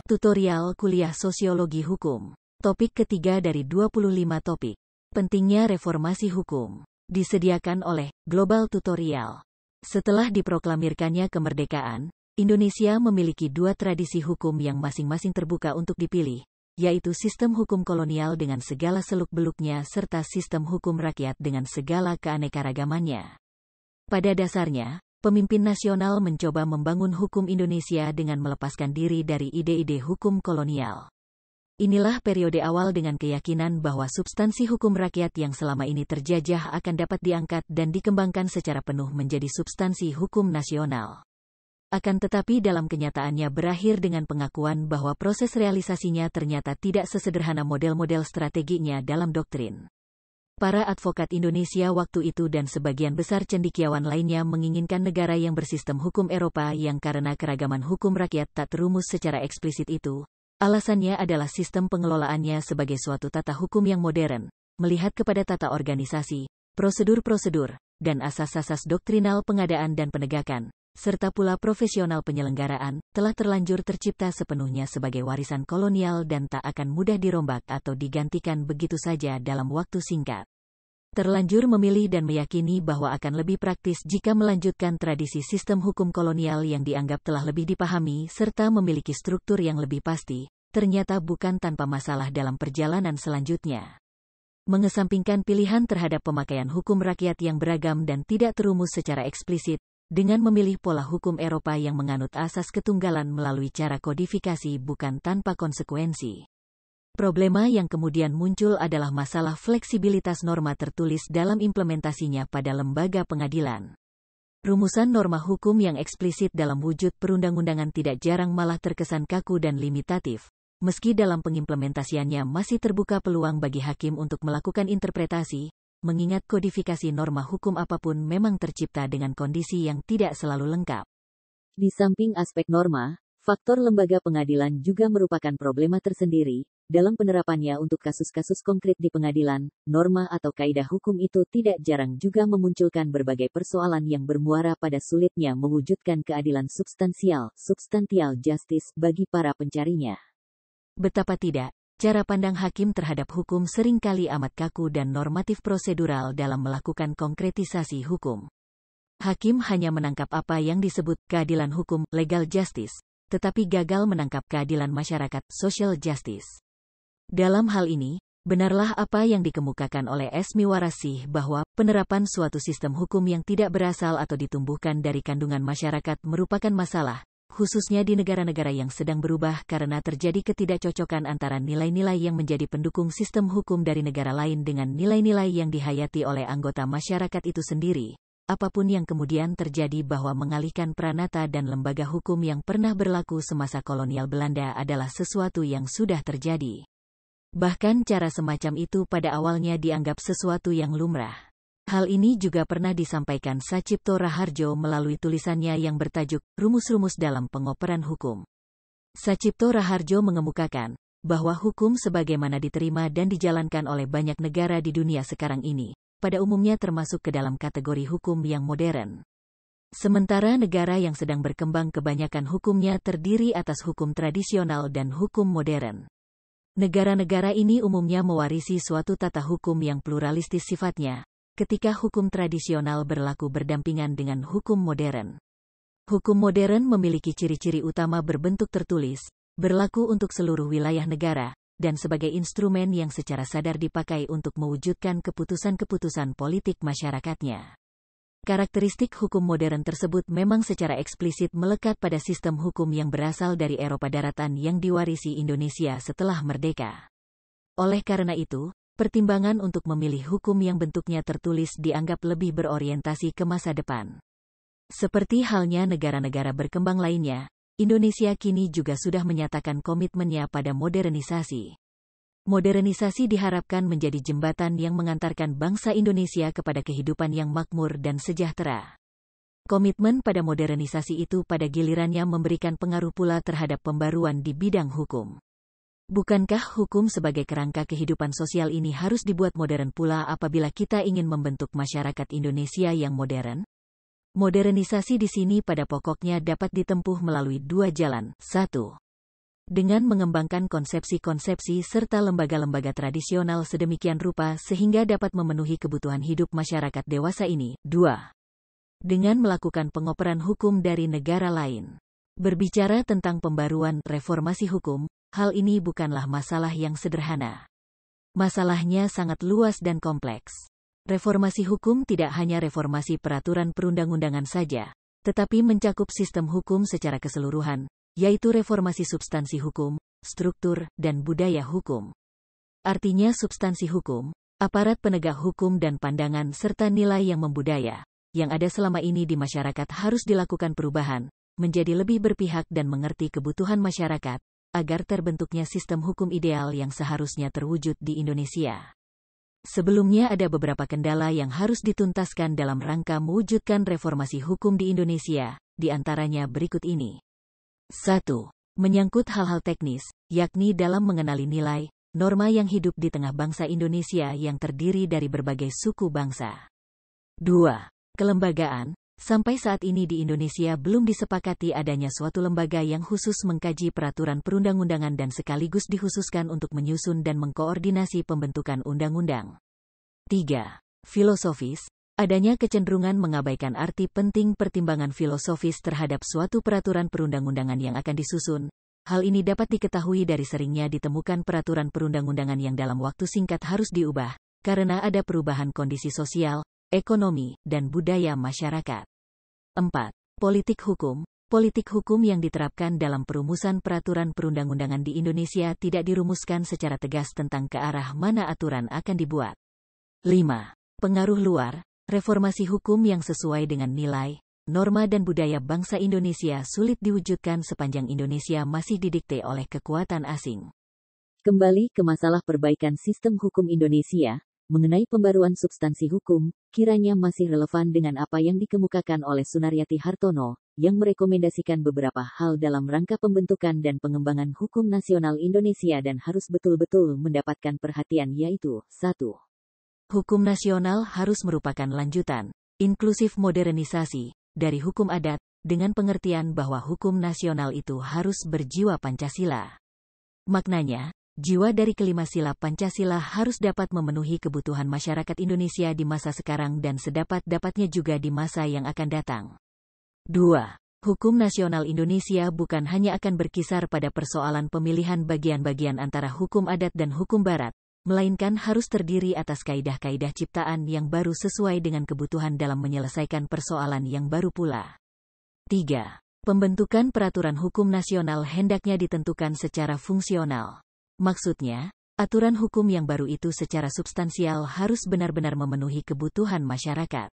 Tutorial Kuliah Sosiologi Hukum. Topik ketiga dari 25 topik. Pentingnya Reformasi Hukum. Disediakan oleh Global Tutorial. Setelah diproklamirkannya kemerdekaan, Indonesia memiliki dua tradisi hukum yang masing-masing terbuka untuk dipilih, yaitu sistem hukum kolonial dengan segala seluk-beluknya serta sistem hukum rakyat dengan segala keanekaragamannya. Pada dasarnya, pemimpin nasional mencoba membangun hukum Indonesia dengan melepaskan diri dari ide-ide hukum kolonial. Inilah periode awal dengan keyakinan bahwa substansi hukum rakyat yang selama ini terjajah akan dapat diangkat dan dikembangkan secara penuh menjadi substansi hukum nasional. Akan tetapi dalam kenyataannya berakhir dengan pengakuan bahwa proses realisasinya ternyata tidak sesederhana model-model strateginya dalam doktrin. Para advokat Indonesia waktu itu dan sebagian besar cendekiawan lainnya menginginkan negara yang bersistem hukum Eropa yang karena keragaman hukum rakyat tak terumus secara eksplisit itu. Alasannya adalah sistem pengelolaannya sebagai suatu tata hukum yang modern, melihat kepada tata organisasi, prosedur-prosedur, dan asas-asas doktrinal pengadaan dan penegakan, serta pula profesional penyelenggaraan, telah terlanjur tercipta sepenuhnya sebagai warisan kolonial dan tak akan mudah dirombak atau digantikan begitu saja dalam waktu singkat. Terlanjur memilih dan meyakini bahwa akan lebih praktis jika melanjutkan tradisi sistem hukum kolonial yang dianggap telah lebih dipahami serta memiliki struktur yang lebih pasti, ternyata bukan tanpa masalah dalam perjalanan selanjutnya. Mengesampingkan pilihan terhadap pemakaian hukum rakyat yang beragam dan tidak terumus secara eksplisit, dengan memilih pola hukum Eropa yang menganut asas ketunggalan melalui cara kodifikasi bukan tanpa konsekuensi. Problema yang kemudian muncul adalah masalah fleksibilitas norma tertulis dalam implementasinya pada lembaga pengadilan. Rumusan norma hukum yang eksplisit dalam wujud perundang-undangan tidak jarang malah terkesan kaku dan limitatif, meski dalam pengimplementasiannya masih terbuka peluang bagi hakim untuk melakukan interpretasi, mengingat kodifikasi norma hukum apapun memang tercipta dengan kondisi yang tidak selalu lengkap. Di samping aspek norma, faktor lembaga pengadilan juga merupakan problema tersendiri. Dalam penerapannya untuk kasus-kasus konkret di pengadilan, norma atau kaidah hukum itu tidak jarang juga memunculkan berbagai persoalan yang bermuara pada sulitnya mewujudkan keadilan substantial justice bagi para pencarinya. Betapa tidak, cara pandang hakim terhadap hukum seringkali amat kaku dan normatif prosedural dalam melakukan konkretisasi hukum. Hakim hanya menangkap apa yang disebut keadilan hukum, legal justice, tetapi gagal menangkap keadilan masyarakat, social justice. Dalam hal ini, benarlah apa yang dikemukakan oleh Esmi Warasih bahwa penerapan suatu sistem hukum yang tidak berasal atau ditumbuhkan dari kandungan masyarakat merupakan masalah, khususnya di negara-negara yang sedang berubah karena terjadi ketidakcocokan antara nilai-nilai yang menjadi pendukung sistem hukum dari negara lain dengan nilai-nilai yang dihayati oleh anggota masyarakat itu sendiri. Apapun yang kemudian terjadi bahwa mengalihkan pranata dan lembaga hukum yang pernah berlaku semasa kolonial Belanda adalah sesuatu yang sudah terjadi. Bahkan cara semacam itu pada awalnya dianggap sesuatu yang lumrah. Hal ini juga pernah disampaikan Sacipto Raharjo melalui tulisannya yang bertajuk Rumus-rumus dalam Pengoperan Hukum. Sacipto Raharjo mengemukakan bahwa hukum sebagaimana diterima dan dijalankan oleh banyak negara di dunia sekarang ini, pada umumnya termasuk ke dalam kategori hukum yang modern. Sementara negara yang sedang berkembang kebanyakan hukumnya terdiri atas hukum tradisional dan hukum modern. Negara-negara ini umumnya mewarisi suatu tata hukum yang pluralistis sifatnya, ketika hukum tradisional berlaku berdampingan dengan hukum modern. Hukum modern memiliki ciri-ciri utama berbentuk tertulis, berlaku untuk seluruh wilayah negara, dan sebagai instrumen yang secara sadar dipakai untuk mewujudkan keputusan-keputusan politik masyarakatnya. Karakteristik hukum modern tersebut memang secara eksplisit melekat pada sistem hukum yang berasal dari Eropa daratan yang diwarisi Indonesia setelah merdeka. Oleh karena itu, pertimbangan untuk memilih hukum yang bentuknya tertulis dianggap lebih berorientasi ke masa depan. Seperti halnya negara-negara berkembang lainnya, Indonesia kini juga sudah menyatakan komitmennya pada modernisasi. Modernisasi diharapkan menjadi jembatan yang mengantarkan bangsa Indonesia kepada kehidupan yang makmur dan sejahtera. Komitmen pada modernisasi itu pada gilirannya memberikan pengaruh pula terhadap pembaruan di bidang hukum. Bukankah hukum sebagai kerangka kehidupan sosial ini harus dibuat modern pula apabila kita ingin membentuk masyarakat Indonesia yang modern? Modernisasi di sini pada pokoknya dapat ditempuh melalui dua jalan. 1. Dengan mengembangkan konsepsi-konsepsi serta lembaga-lembaga tradisional sedemikian rupa sehingga dapat memenuhi kebutuhan hidup masyarakat dewasa ini. 2. Dengan melakukan pengoperan hukum dari negara lain. Berbicara tentang pembaruan reformasi hukum, hal ini bukanlah masalah yang sederhana. Masalahnya sangat luas dan kompleks. Reformasi hukum tidak hanya reformasi peraturan perundang-undangan saja, tetapi mencakup sistem hukum secara keseluruhan, yaitu reformasi substansi hukum, struktur, dan budaya hukum. Artinya substansi hukum, aparat penegak hukum dan pandangan serta nilai yang membudaya, yang ada selama ini di masyarakat harus dilakukan perubahan, menjadi lebih berpihak dan mengerti kebutuhan masyarakat, agar terbentuknya sistem hukum ideal yang seharusnya terwujud di Indonesia. Sebelumnya ada beberapa kendala yang harus dituntaskan dalam rangka mewujudkan reformasi hukum di Indonesia, di antaranya berikut ini. 1. Menyangkut hal-hal teknis, yakni dalam mengenali nilai, norma yang hidup di tengah bangsa Indonesia yang terdiri dari berbagai suku bangsa. 2. Kelembagaan. Sampai saat ini di Indonesia belum disepakati adanya suatu lembaga yang khusus mengkaji peraturan perundang-undangan dan sekaligus dikhususkan untuk menyusun dan mengkoordinasi pembentukan undang-undang. 3. Filosofis. Adanya kecenderungan mengabaikan arti penting pertimbangan filosofis terhadap suatu peraturan perundang-undangan yang akan disusun. Hal ini dapat diketahui dari seringnya ditemukan peraturan perundang-undangan yang dalam waktu singkat harus diubah, karena ada perubahan kondisi sosial, ekonomi, dan budaya masyarakat. 4. Politik hukum. Politik hukum yang diterapkan dalam perumusan peraturan perundang-undangan di Indonesia tidak dirumuskan secara tegas tentang ke arah mana aturan akan dibuat. 5. Pengaruh luar. Reformasi hukum yang sesuai dengan nilai, norma dan budaya bangsa Indonesia sulit diwujudkan sepanjang Indonesia masih didikte oleh kekuatan asing. Kembali ke masalah perbaikan sistem hukum Indonesia, mengenai pembaruan substansi hukum, kiranya masih relevan dengan apa yang dikemukakan oleh Sunaryati Hartono, yang merekomendasikan beberapa hal dalam rangka pembentukan dan pengembangan hukum nasional Indonesia dan harus betul-betul mendapatkan perhatian yaitu, 1. Hukum nasional harus merupakan lanjutan, inklusif modernisasi, dari hukum adat, dengan pengertian bahwa hukum nasional itu harus berjiwa Pancasila. Maknanya, jiwa dari kelima sila Pancasila harus dapat memenuhi kebutuhan masyarakat Indonesia di masa sekarang dan sedapat-dapatnya juga di masa yang akan datang. 2. Hukum nasional Indonesia bukan hanya akan berkisar pada persoalan pemilihan bagian-bagian antara hukum adat dan hukum barat, melainkan harus terdiri atas kaidah-kaidah ciptaan yang baru sesuai dengan kebutuhan dalam menyelesaikan persoalan yang baru pula. 3. Pembentukan peraturan hukum nasional hendaknya ditentukan secara fungsional. Maksudnya, aturan hukum yang baru itu secara substansial harus benar-benar memenuhi kebutuhan masyarakat.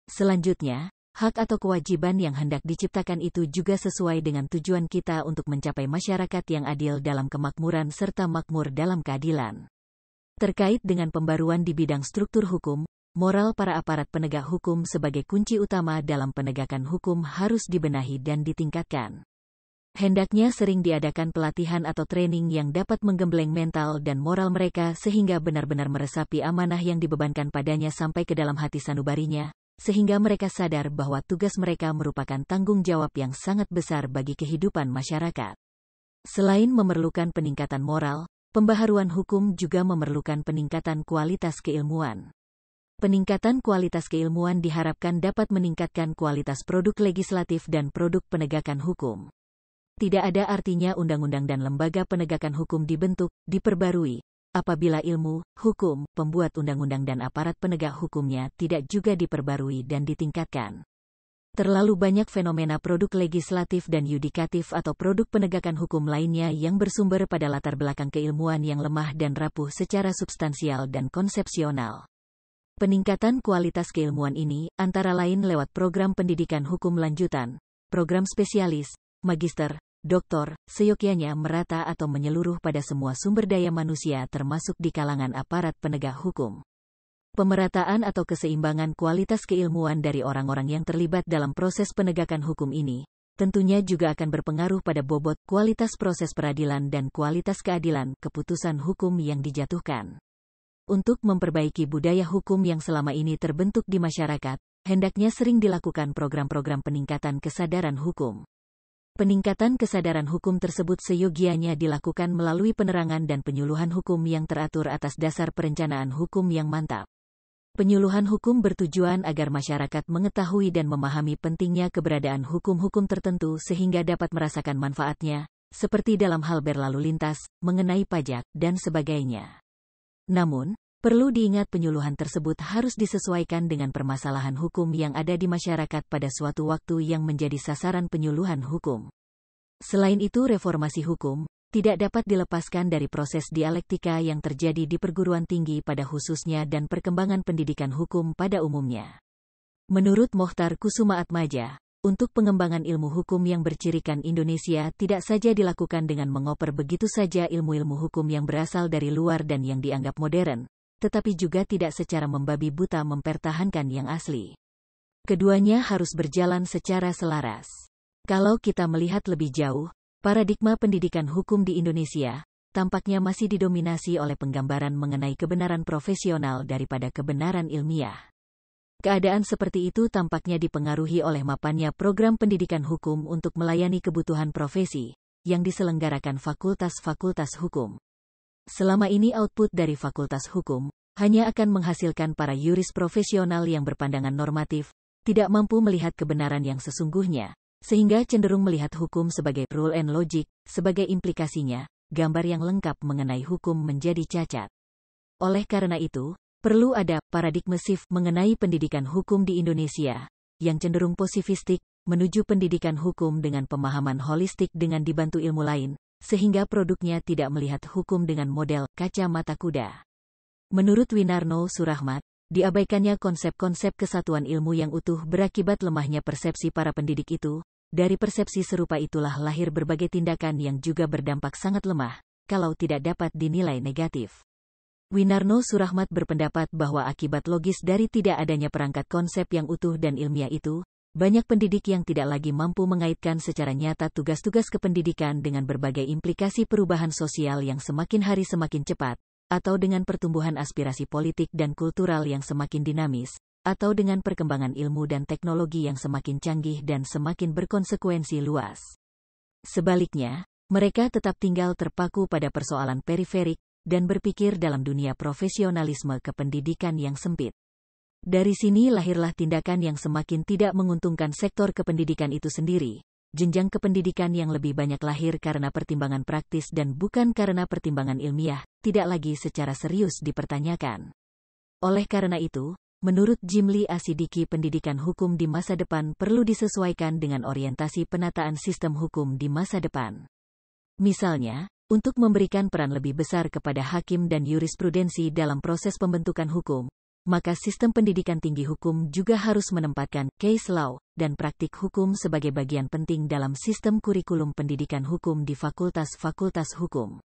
Selanjutnya, hak atau kewajiban yang hendak diciptakan itu juga sesuai dengan tujuan kita untuk mencapai masyarakat yang adil dalam kemakmuran serta makmur dalam keadilan. Terkait dengan pembaruan di bidang struktur hukum, moral para aparat penegak hukum sebagai kunci utama dalam penegakan hukum harus dibenahi dan ditingkatkan. Hendaknya sering diadakan pelatihan atau training yang dapat menggembleng mental dan moral mereka sehingga benar-benar meresapi amanah yang dibebankan padanya sampai ke dalam hati sanubarinya, sehingga mereka sadar bahwa tugas mereka merupakan tanggung jawab yang sangat besar bagi kehidupan masyarakat. Selain memerlukan peningkatan moral, pembaharuan hukum juga memerlukan peningkatan kualitas keilmuan. Peningkatan kualitas keilmuan diharapkan dapat meningkatkan kualitas produk legislatif dan produk penegakan hukum. Tidak ada artinya undang-undang dan lembaga penegakan hukum dibentuk, diperbarui, apabila ilmu, hukum, pembuat undang-undang dan aparat penegak hukumnya tidak juga diperbarui dan ditingkatkan. Terlalu banyak fenomena produk legislatif dan yudikatif atau produk penegakan hukum lainnya yang bersumber pada latar belakang keilmuan yang lemah dan rapuh secara substansial dan konsepsional. Peningkatan kualitas keilmuan ini, antara lain lewat program pendidikan hukum lanjutan, program spesialis, magister, doktor, seyogyanya merata atau menyeluruh pada semua sumber daya manusia termasuk di kalangan aparat penegak hukum. Pemerataan atau keseimbangan kualitas keilmuan dari orang-orang yang terlibat dalam proses penegakan hukum ini, tentunya juga akan berpengaruh pada bobot kualitas proses peradilan dan kualitas keadilan keputusan hukum yang dijatuhkan. Untuk memperbaiki budaya hukum yang selama ini terbentuk di masyarakat, hendaknya sering dilakukan program-program peningkatan kesadaran hukum. Peningkatan kesadaran hukum tersebut seyogianya dilakukan melalui penerangan dan penyuluhan hukum yang teratur atas dasar perencanaan hukum yang mantap. Penyuluhan hukum bertujuan agar masyarakat mengetahui dan memahami pentingnya keberadaan hukum-hukum tertentu sehingga dapat merasakan manfaatnya, seperti dalam hal berlalu lintas, mengenai pajak, dan sebagainya. Namun, perlu diingat penyuluhan tersebut harus disesuaikan dengan permasalahan hukum yang ada di masyarakat pada suatu waktu yang menjadi sasaran penyuluhan hukum. Selain itu, reformasi hukum tidak dapat dilepaskan dari proses dialektika yang terjadi di perguruan tinggi pada khususnya dan perkembangan pendidikan hukum pada umumnya. Menurut Mokhtar Kusumaatmadja, untuk pengembangan ilmu hukum yang bercirikan Indonesia tidak saja dilakukan dengan mengoper begitu saja ilmu-ilmu hukum yang berasal dari luar dan yang dianggap modern, tetapi juga tidak secara membabi buta mempertahankan yang asli. Keduanya harus berjalan secara selaras. Kalau kita melihat lebih jauh, paradigma pendidikan hukum di Indonesia tampaknya masih didominasi oleh penggambaran mengenai kebenaran profesional daripada kebenaran ilmiah. Keadaan seperti itu tampaknya dipengaruhi oleh mapannya program pendidikan hukum untuk melayani kebutuhan profesi yang diselenggarakan fakultas-fakultas hukum. Selama ini output dari fakultas hukum hanya akan menghasilkan para yuris profesional yang berpandangan normatif, tidak mampu melihat kebenaran yang sesungguhnya, sehingga cenderung melihat hukum sebagai rule and logic, sebagai implikasinya, gambar yang lengkap mengenai hukum menjadi cacat. Oleh karena itu, perlu ada paradigma shift mengenai pendidikan hukum di Indonesia, yang cenderung posifistik, menuju pendidikan hukum dengan pemahaman holistik dengan dibantu ilmu lain, sehingga produknya tidak melihat hukum dengan model kacamata kuda. Menurut Winarno Surahmat, diabaikannya konsep-konsep kesatuan ilmu yang utuh berakibat lemahnya persepsi para pendidik itu. Dari persepsi serupa itulah lahir berbagai tindakan yang juga berdampak sangat lemah, kalau tidak dapat dinilai negatif. Winarno Surahmat berpendapat bahwa akibat logis dari tidak adanya perangkat konsep yang utuh dan ilmiah itu, banyak pendidik yang tidak lagi mampu mengaitkan secara nyata tugas-tugas kependidikan dengan berbagai implikasi perubahan sosial yang semakin hari semakin cepat, atau dengan pertumbuhan aspirasi politik dan kultural yang semakin dinamis, atau dengan perkembangan ilmu dan teknologi yang semakin canggih dan semakin berkonsekuensi luas. Sebaliknya, mereka tetap tinggal terpaku pada persoalan periferik, dan berpikir dalam dunia profesionalisme kependidikan yang sempit. Dari sini lahirlah tindakan yang semakin tidak menguntungkan sektor kependidikan itu sendiri. Jenjang kependidikan yang lebih banyak lahir karena pertimbangan praktis dan bukan karena pertimbangan ilmiah, tidak lagi secara serius dipertanyakan. Oleh karena itu, menurut Jimli Asidiki, pendidikan hukum di masa depan perlu disesuaikan dengan orientasi penataan sistem hukum di masa depan. Misalnya, untuk memberikan peran lebih besar kepada hakim dan jurisprudensi dalam proses pembentukan hukum, maka sistem pendidikan tinggi hukum juga harus menempatkan case law dan praktik hukum sebagai bagian penting dalam sistem kurikulum pendidikan hukum di fakultas-fakultas hukum.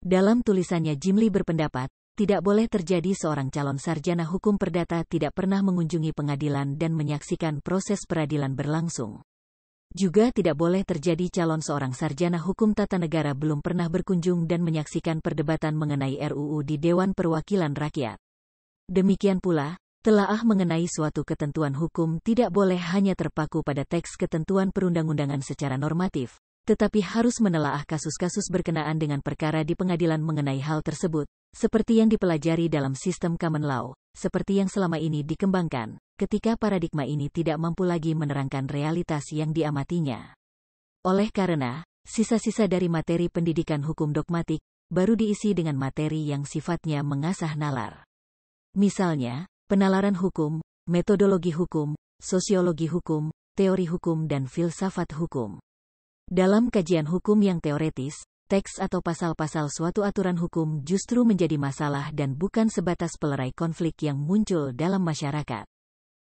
Dalam tulisannya, Jimli berpendapat, tidak boleh terjadi seorang calon sarjana hukum perdata tidak pernah mengunjungi pengadilan dan menyaksikan proses peradilan berlangsung. Juga tidak boleh terjadi calon seorang sarjana hukum tata negara belum pernah berkunjung dan menyaksikan perdebatan mengenai RUU di Dewan Perwakilan Rakyat. Demikian pula, telaah mengenai suatu ketentuan hukum tidak boleh hanya terpaku pada teks ketentuan perundang-undangan secara normatif, tetapi harus menelaah kasus-kasus berkenaan dengan perkara di pengadilan mengenai hal tersebut, seperti yang dipelajari dalam sistem common law, seperti yang selama ini dikembangkan, ketika paradigma ini tidak mampu lagi menerangkan realitas yang diamatinya. Oleh karena, sisa-sisa dari materi pendidikan hukum dogmatik, baru diisi dengan materi yang sifatnya mengasah nalar. Misalnya, penalaran hukum, metodologi hukum, sosiologi hukum, teori hukum dan filsafat hukum. Dalam kajian hukum yang teoretis, teks atau pasal-pasal suatu aturan hukum justru menjadi masalah dan bukan sebatas pelerai konflik yang muncul dalam masyarakat.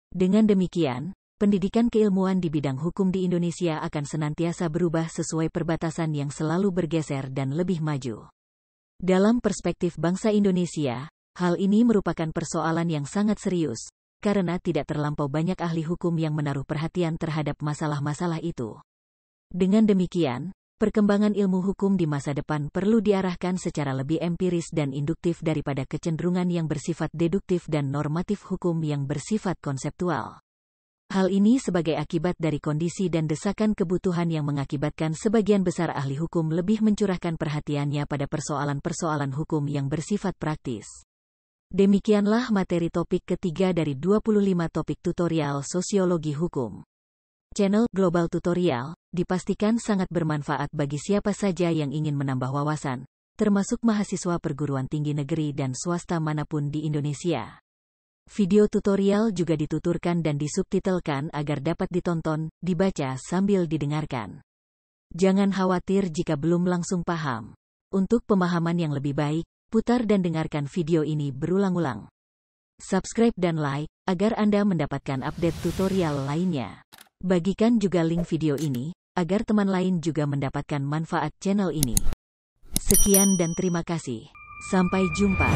Dengan demikian, pendidikan keilmuan di bidang hukum di Indonesia akan senantiasa berubah sesuai perbatasan yang selalu bergeser dan lebih maju. Dalam perspektif bangsa Indonesia, hal ini merupakan persoalan yang sangat serius, karena tidak terlampau banyak ahli hukum yang menaruh perhatian terhadap masalah-masalah itu. Dengan demikian, perkembangan ilmu hukum di masa depan perlu diarahkan secara lebih empiris dan induktif daripada kecenderungan yang bersifat deduktif dan normatif hukum yang bersifat konseptual. Hal ini sebagai akibat dari kondisi dan desakan kebutuhan yang mengakibatkan sebagian besar ahli hukum lebih mencurahkan perhatiannya pada persoalan-persoalan hukum yang bersifat praktis. Demikianlah materi topik ketiga dari 25 topik tutorial Sosiologi Hukum. Channel Global Tutorial dipastikan sangat bermanfaat bagi siapa saja yang ingin menambah wawasan, termasuk mahasiswa perguruan tinggi negeri dan swasta manapun di Indonesia. Video tutorial juga dituturkan dan disubtitelkan agar dapat ditonton, dibaca sambil didengarkan. Jangan khawatir jika belum langsung paham. Untuk pemahaman yang lebih baik, putar dan dengarkan video ini berulang-ulang. Subscribe dan like, agar Anda mendapatkan update tutorial lainnya. Bagikan juga link video ini, agar teman lain juga mendapatkan manfaat channel ini. Sekian dan terima kasih. Sampai jumpa.